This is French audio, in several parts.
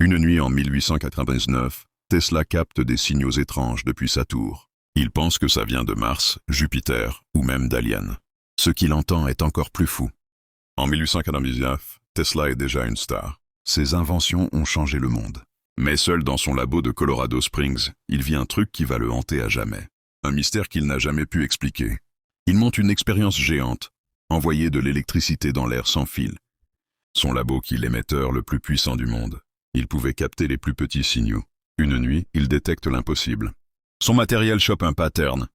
Une nuit en 1899, Tesla capte des signaux étranges depuis sa tour. Il pense que ça vient de Mars, Jupiter ou même d'aliens. Ce qu'il entend est encore plus fou. En 1899, Tesla est déjà une star. Ses inventions ont changé le monde. Mais seul dans son labo de Colorado Springs, il vit un truc qui va le hanter à jamais. Un mystère qu'il n'a jamais pu expliquer. Il monte une expérience géante, envoyer de l'électricité dans l'air sans fil. Son labo qui est l'émetteur le plus puissant du monde. Il pouvait capter les plus petits signaux. Une nuit, il détecte l'impossible. Son matériel chope un pattern.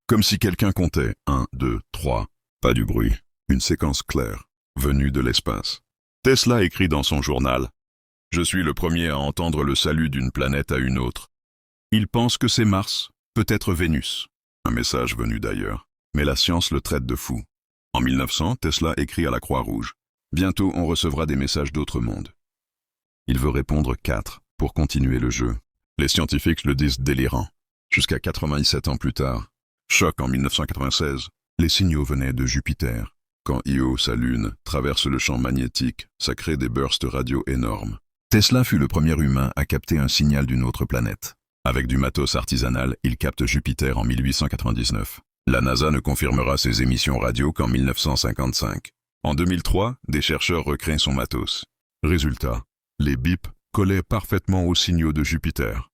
Comme si quelqu'un comptait. 1, 2, 3. Pas du bruit. Une séquence claire, venue de l'espace. Tesla écrit dans son journal « Je suis le premier à entendre le salut d'une planète à une autre. Il pense que c'est Mars, peut-être Vénus. » Un message venu d'ailleurs. Mais la science le traite de fou. En 1900, Tesla écrit à la Croix-Rouge. Bientôt, on recevra des messages d'autres mondes. Il veut répondre 4 pour continuer le jeu. Les scientifiques le disent délirant. Jusqu'à 97 ans plus tard. Choc en 1996. Les signaux venaient de Jupiter. Quand Io, sa lune, traverse le champ magnétique, ça crée des bursts radio énormes. Tesla fut le premier humain à capter un signal d'une autre planète. Avec du matos artisanal, il capte Jupiter en 1899. La NASA ne confirmera ses émissions radio qu'en 1955. En 2003, des chercheurs recréent son matos. Résultat, les bips collaient parfaitement aux signaux de Jupiter.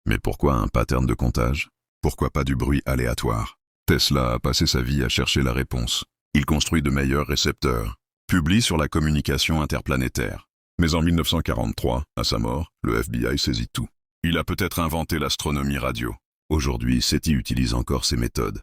Mais pourquoi un pattern de comptage? Pourquoi pas du bruit aléatoire? Tesla a passé sa vie à chercher la réponse. Il construit de meilleurs récepteurs, publie sur la communication interplanétaire. Mais en 1943, à sa mort, le FBI saisit tout. Il a peut-être inventé l'astronomie radio. Aujourd'hui, SETI utilise encore ces méthodes.